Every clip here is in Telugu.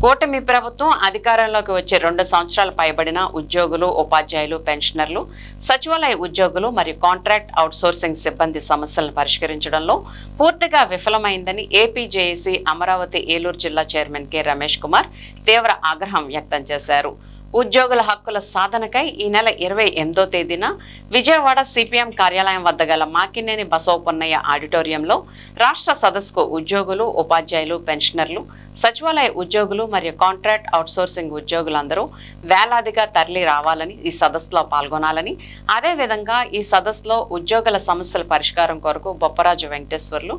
కూటమి ప్రభుత్వం అధికారంలోకి వచ్చే 2 సంవత్సరాలు పైబడిన ఉద్యోగులు, ఉపాధ్యాయులు, పెన్షనర్లు, సచివాలయ ఉద్యోగులు మరియు కాంట్రాక్ట్ అవుట్సోర్సింగ్ సిబ్బంది సమస్యలను పరిష్కరించడంలో పూర్తిగా విఫలమైందని ఏపీ జేఏసీ అమరావతి ఏలూరు జిల్లా చైర్మన్ కె రమేష్ కుమార్ తీవ్ర ఆగ్రహం వ్యక్తం చేశారు. ఉద్యోగుల హక్కుల సాధనకై ఈ నెల 28వ తేదీన విజయవాడ సిపిఎం కార్యాలయం వద్ద గల మాకినేని బసవపున్నయ్య ఆడిటోరియంలో రాష్ట్ర సదస్సుకు ఉద్యోగులు, ఉపాధ్యాయులు, పెన్షనర్లు, సచివాలయ ఉద్యోగులు మరియు కాంట్రాక్ట్ అవుట్సోర్సింగ్ ఉద్యోగులందరూ వేలాదిగా తరలి రావాలని, ఈ సదస్సులో పాల్గొనాలని, అదేవిధంగా ఈ సదస్సులో ఉద్యోగుల సమస్యల పరిష్కారం కొరకు బొప్పరాజు వెంకటేశ్వర్లు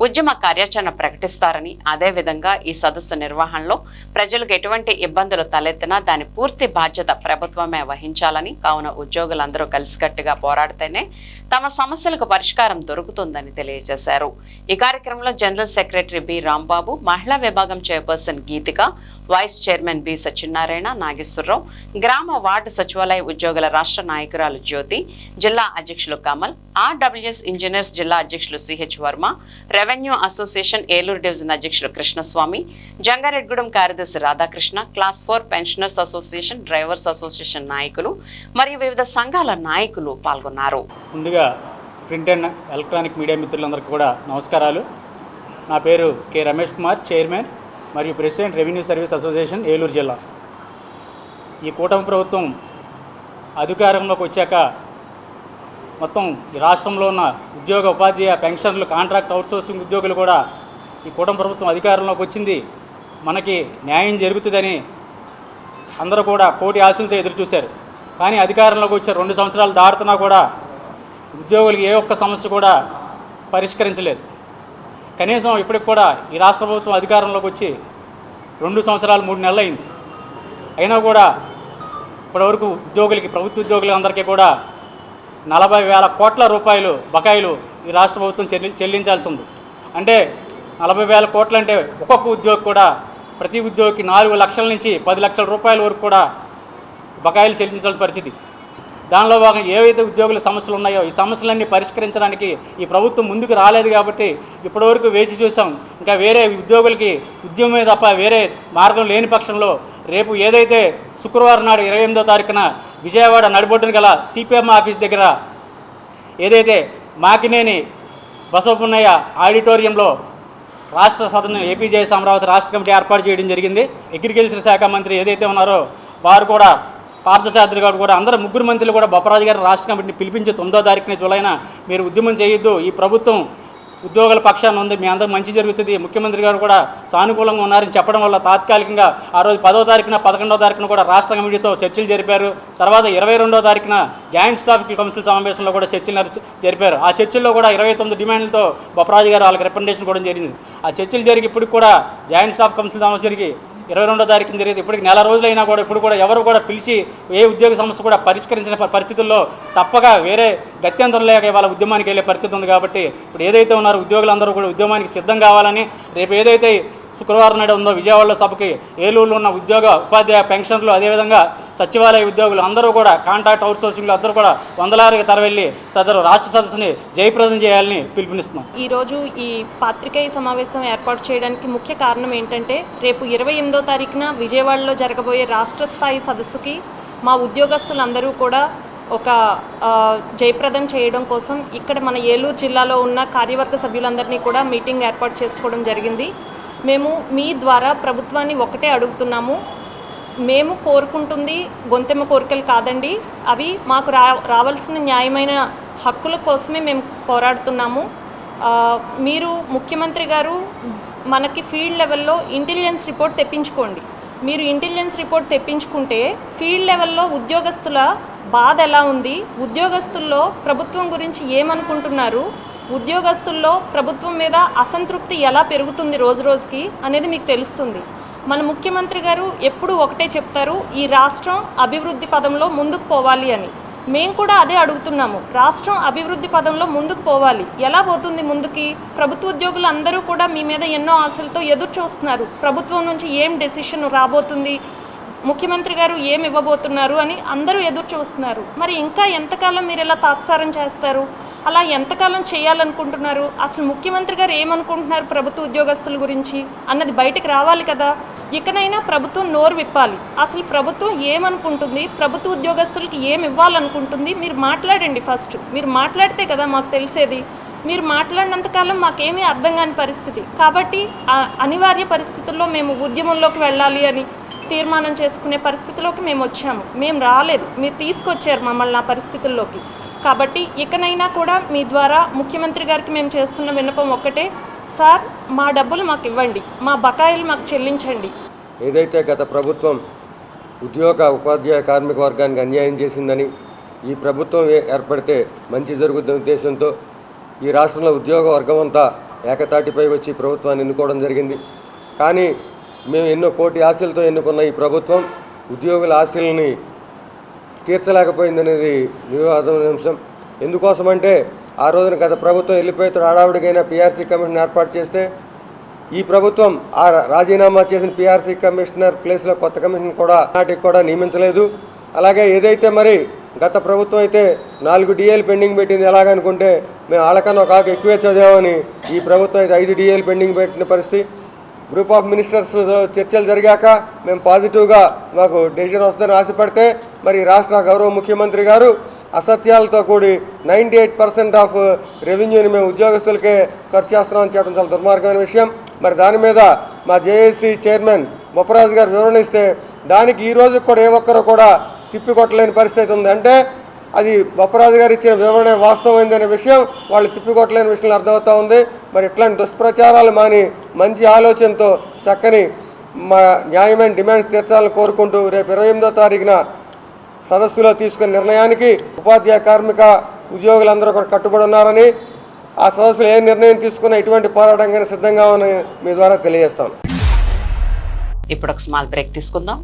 ఉద్యమ కార్యాచరణ ప్రకటిస్తారని, అదేవిధంగా ఈ సదస్సు నిర్వహణలో ప్రజలకు ఎటువంటి ఇబ్బందులు తలెత్తినా దాని పూర్తి బాధ్యత ప్రభుత్వమే వహించాలని, కావున ఉద్యోగులందరూ కలిసికట్టుగా పోరాడితేనే తమ సమస్యలకు పరిష్కారం దొరుకుతుందని తెలియజేశారు. ఈ కార్యక్రమంలో జనరల్ సెక్రటరీ బి రాంబాబు, మహిళా విభాగం chairperson Geethika, vice chairman B Satyanarayana, Nageswara Rao, గ్రామ వార్డు సచివాలయ ఉద్యోగుల రాష్ట్ర నాయకురాలు జ్యోతి, జిల్లా అధ్యక్షులు కమల్, ఆర్డబ్ల్యూఎస్ ఇంజనీర్స్ జిల్లా అధ్యక్షులు CH Varma, revenue association Eluru division అధ్యక్షులు కృష్ణస్వామి, జంగారెడ్గూడెం కార్యదర్శి Radhakrishna, class 4 pensioners association, drivers association నాయకులు మరియు వివిధ సంఘాల నాయకులు పాల్గొన్నారు. ముందుగా ప్రింట్ అండ్ ఎలక్ట్రానిక్ మీడియా మిత్రులందరికీ కూడా నమస్కారాలు. నా పేరు కె రమేష్ కుమార్, చైర్మన్ మరియు president revenue service association Eluru జిల్లా. ఈ కూటమి ప్రభుత్వం అధికారంలోకి వచ్చాక మొత్తం ఈ రాష్ట్రంలో ఉన్న ఉద్యోగ, ఉపాధ్యాయ, పెన్షన్లు, కాంట్రాక్ట్ అవుట్సోర్సింగ్ ఉద్యోగులు కూడా ఈ కూటమి ప్రభుత్వం అధికారంలోకి వచ్చింది మనకి న్యాయం జరుగుతుందని అందరూ కూడా కోటి ఆశలతో ఎదురు చూశారు. కానీ అధికారంలోకి వచ్చే 2 సంవత్సరాలు దాటుతున్నా కూడా ఉద్యోగులకు ఏ ఒక్క సమస్య కూడా పరిష్కరించలేదు. కనీసం ఇప్పటికి కూడా ఈ రాష్ట్ర ప్రభుత్వం అధికారంలోకి వచ్చి 2 సంవత్సరాలు 3 నెలలు అయింది. అయినా కూడా ఇప్పటివరకు ఉద్యోగులకి, ప్రభుత్వ ఉద్యోగులందరికీ కూడా 40,000 కోట్ల రూపాయలు బకాయిలు ఈ రాష్ట్ర ప్రభుత్వం చెల్లించాల్సి ఉంది. అంటే 40,000 కోట్లు అంటే ఒక్కొక్క ఉద్యోగి కూడా, ప్రతి ఉద్యోగికి 4 లక్షల నుంచి 10 లక్షల రూపాయల వరకు కూడా బకాయిలు చెల్లించాల్సిన పరిస్థితి. దానిలో భాగంగా ఏవైతే ఉద్యోగుల సమస్యలు ఉన్నాయో ఈ సమస్యలన్నీ పరిష్కరించడానికి ఈ ప్రభుత్వం ముందుకు రాలేదు కాబట్టి ఇప్పటివరకు వేచి చూసాం. ఇంకా వేరే ఉద్యోగులకి ఉద్యమమే తప్ప వేరే మార్గం లేని పక్షంలో రేపు ఏదైతే శుక్రవారం నాడు 28వ తారీఖున విజయవాడ నడిబొడ్డున గల సిపిఎం ఆఫీస్ దగ్గర ఏదైతే మాకినేని బసవపున్నయ్య ఆడిటోరియంలో రాష్ట్ర సదస్సు ఏపీ జేఏసీ అమరావతి రాష్ట్ర కమిటీ ఏర్పాటు చేయడం జరిగింది. అగ్రికల్చర్ శాఖ మంత్రి ఏదైతే ఉన్నారో వారు కూడా, పార్థసారథి గారు కూడా, అందరూ 3 మంత్రులు కూడా బొప్పరాజు గారు రాష్ట్ర కమిటీని పిలిపించి 9వ తారీఖున జూలైన మీరు ఉద్యమం చేయొద్దు, ఈ ప్రభుత్వం ఉద్యోగుల పక్షాన ఉంది, మీ అందరూ మంచి జరుగుతుంది, ముఖ్యమంత్రి గారు కూడా సానుకూలంగా ఉన్నారని చెప్పడం వల్ల తాత్కాలికంగా ఆ రోజు 10వ తారీఖున 11వ తారీఖున కూడా రాష్ట్ర కమిటీతో చర్చలు జరిపారు. తర్వాత 22వ తారీఖున జాయింట్ స్టాఫ్ కౌన్సిల్ సమావేశంలో కూడా చర్చలు జరిపారు. ఆ చర్చల్లో కూడా 29 డిమాండ్లతో బొప్పరాజు గారు వాళ్ళకి రిప్రజెంటేషన్ కూడా జరిగింది. ఆ చర్చలు జరిగి ఇప్పుడు కూడా జాయింట్ స్టాఫ్ కౌన్సిల్ సమావేశం జరిగి 22వ తారీఖున జరిగింది. ఇప్పటికి నెల రోజులైనా కూడా ఇప్పుడు కూడా ఎవరు కూడా పిలిచి ఏ ఉద్యోగ సమస్య కూడా పరిష్కరించిన పరిస్థితుల్లో తప్పక వేరే గత్యంతరం లేక వాళ్ళ ఉద్యమానికి వెళ్ళే పరిస్థితి ఉంది. కాబట్టి ఇప్పుడు ఏదైతే ఉన్నారో ఉద్యోగులందరూ కూడా ఉద్యమానికి సిద్ధం కావాలని, రేపు ఏదైతే శుక్రవారం నాడు ఉందో విజయవాడలో సభకి ఏలూరులో ఉన్న ఉద్యోగ, ఉపాధ్యాయ, పెన్షన్లు, అదేవిధంగా సచివాలయ ఉద్యోగులు అందరూ కూడా, కాంట్రాక్ట్ అవుట్సోర్సింగ్లు అందరూ కూడా వందలాదిగా తరవెళ్ళి సదరు రాష్ట్ర సదస్సుని జయప్రదం చేయాలని పిలుపునిస్తున్నాం. ఈరోజు ఈ పాత్రికేయ సమావేశం ఏర్పాటు చేయడానికి ముఖ్య కారణం ఏంటంటే, రేపు 28వ తారీఖున విజయవాడలో జరగబోయే రాష్ట్ర స్థాయి సదస్సుకి మా ఉద్యోగస్తులందరూ కూడా ఒక జయప్రదం చేయడం కోసం ఇక్కడ మన ఏలూరు జిల్లాలో ఉన్న కార్యవర్గ సభ్యులందరినీ కూడా మీటింగ్ ఏర్పాటు చేసుకోవడం జరిగింది. మేము మీ ద్వారా ప్రభుత్వాన్ని ఒకటే అడుగుతున్నాము. మేము కోరుకుంటుంది గొంతెమ్మ కోరికలు కాదండి, అవి మాకు రావాల్సిన న్యాయమైన హక్కుల కోసమే మేము పోరాడుతున్నాము. మీరు ముఖ్యమంత్రి గారు మనకి ఫీల్డ్ లెవెల్లో ఇంటెలిజెన్స్ రిపోర్ట్ తెప్పించుకోండి. మీరు ఇంటెలిజెన్స్ రిపోర్ట్ తెప్పించుకుంటే ఫీల్డ్ లెవెల్లో ఉద్యోగస్తుల బాధ ఎలా ఉంది, ఉద్యోగస్తుల్లో ప్రభుత్వం గురించి ఏమనుకుంటున్నారు, ఉద్యోగస్తుల్లో ప్రభుత్వం మీద అసంతృప్తి ఎలా పెరుగుతుంది రోజు రోజుకి అనేది మీకు తెలుస్తుంది. మన ముఖ్యమంత్రి గారు ఎప్పుడూ ఒకటే చెప్తారు, ఈ రాష్ట్రం అభివృద్ధి పదంలో ముందుకు పోవాలి అని. మేము కూడా అదే అడుగుతున్నాము. రాష్ట్రం అభివృద్ధి పదంలో ముందుకు పోవాలి. ఎలా పోతుంది ముందుకి? ప్రభుత్వ ఉద్యోగులు అందరూ కూడా మీ మీద ఎన్నో ఆశలతో ఎదురు చూస్తున్నారు. ప్రభుత్వం నుంచి ఏం డెసిషన్ రాబోతుంది, ముఖ్యమంత్రి గారు ఏమి ఇవ్వబోతున్నారు అని అందరూ ఎదురు చూస్తున్నారు. మరి ఇంకా ఎంతకాలం మీరు ఇలా తాత్సారం చేస్తారు? అలా ఎంతకాలం చేయాలనుకుంటున్నారు? అసలు ముఖ్యమంత్రి గారు ఏమనుకుంటున్నారు ప్రభుత్వ ఉద్యోగస్తుల గురించి అన్నది బయటకు రావాలి కదా. ఇకనైనా ప్రభుత్వం నోరు విప్పాలి. అసలు ప్రభుత్వం ఏమనుకుంటుంది, ప్రభుత్వ ఉద్యోగస్తులకి ఏమి ఇవ్వాలనుకుంటుంది మీరు మాట్లాడండి. ఫస్ట్ మీరు మాట్లాడితే కదా మాకు తెలిసేది. మీరు మాట్లాడినంతకాలం మాకేమీ అర్థం కాని పరిస్థితి. కాబట్టి అనివార్య పరిస్థితుల్లో మేము ఉద్యమంలోకి వెళ్ళాలి అని తీర్మానం చేసుకునే పరిస్థితిలోకి మేము వచ్చాము. మేము రాలేదు, మీరు తీసుకొచ్చారు మమ్మల్ని ఆ పరిస్థితుల్లోకి. కాబట్టి ఇకనైనా కూడా మీ ద్వారా ముఖ్యమంత్రి గారికి మేము చేస్తున్న విన్నపం ఒక్కటే, సార్ మా డబ్బులు మాకు ఇవ్వండి, మా బకాయిలు మాకు చెల్లించండి. ఏదైతే గత ప్రభుత్వం ఉద్యోగ ఉపాధ్యాయ కార్మిక వర్గానికి అన్యాయం చేసిందని, ఈ ప్రభుత్వం ఏర్పడితే మంచి జరుగుతున్న ఉద్దేశంతో ఈ రాష్ట్రంలో ఉద్యోగ వర్గం అంతా ఏకతాటిపై వచ్చి ప్రభుత్వాన్ని ఎన్నుకోవడం జరిగింది. కానీ మేము ఎన్నో కోటి ఆశలతో ఎన్నుకున్న ఈ ప్రభుత్వం ఉద్యోగుల ఆశల్ని తీర్చలేకపోయిందనేది వివాదాంశం. ఎందుకోసమంటే ఆ రోజున గత ప్రభుత్వం వెళ్ళిపోతే హడావుడికైనా పీఆర్సీ కమిషన్ ఏర్పాటు చేస్తే ఈ ప్రభుత్వం ఆ రాజీనామా చేసిన పీఆర్సీ కమిషనర్ ప్లేస్లో కొత్త కమిషన్ కూడా నాటికి కూడా నియమించలేదు. అలాగే ఏదైతే మరి గత ప్రభుత్వం అయితే 4 డిఏలు పెండింగ్ పెట్టింది, ఎలాగనుకుంటే మేము వాళ్ళకన్నా ఒక ఎక్కువే చదివామని ఈ ప్రభుత్వం అయితే 5 డిఏలు పెండింగ్ పెట్టిన పరిస్థితి. గ్రూప్ ఆఫ్ మినిస్టర్స్ చర్చలు జరిగాక మేము పాజిటివ్గా మాకు డెసిషన్ వస్తుందని ఆశపడితే మరి రాష్ట్ర గౌరవ ముఖ్యమంత్రి గారు అసత్యాలతో కూడి 98% ఆఫ్ రెవెన్యూని మేము ఉద్యోగస్తులకే ఖర్చు చేస్తున్నామని చెప్పడం చాలా దుర్మార్గమైన విషయం. మరి దాని మీద మా జేఏసీ చైర్మన్ బొప్పరాజు గారు వివరణ ఇస్తే దానికి ఈ రోజు కూడా ఏ ఒక్కరు కూడా తిప్పికొట్టలేని పరిస్థితి ఉంది. అంటే అది బొప్పరాజు గారు ఇచ్చిన వివరణ వాస్తవమైందనే విషయం వాళ్ళు తిప్పికొట్టలేని విషయంలో అర్థమవుతూ ఉంది. మరి ఇట్లాంటి దుష్ప్రచారాలు మాని మంచి ఆలోచనతో చక్కని మా న్యాయమైన డిమాండ్స్ తీర్చాలని కోరుకుంటూ రేపు 28వ తారీఖున సదస్సులో తీసుకున్న నిర్ణయానికి ఉపాధ్యాయ కార్మిక ఉద్యోగులందరూ కూడా కట్టుబడి ఉన్నారని, ఆ సదస్సులో ఏ నిర్ణయం తీసుకున్నా ఇటువంటి పోరాటంగానే సిద్ధంగా ఉందని మీ ద్వారా తెలియజేస్తాను. ఇప్పుడు ఒక స్మాల్ బ్రేక్ తీసుకుందాం.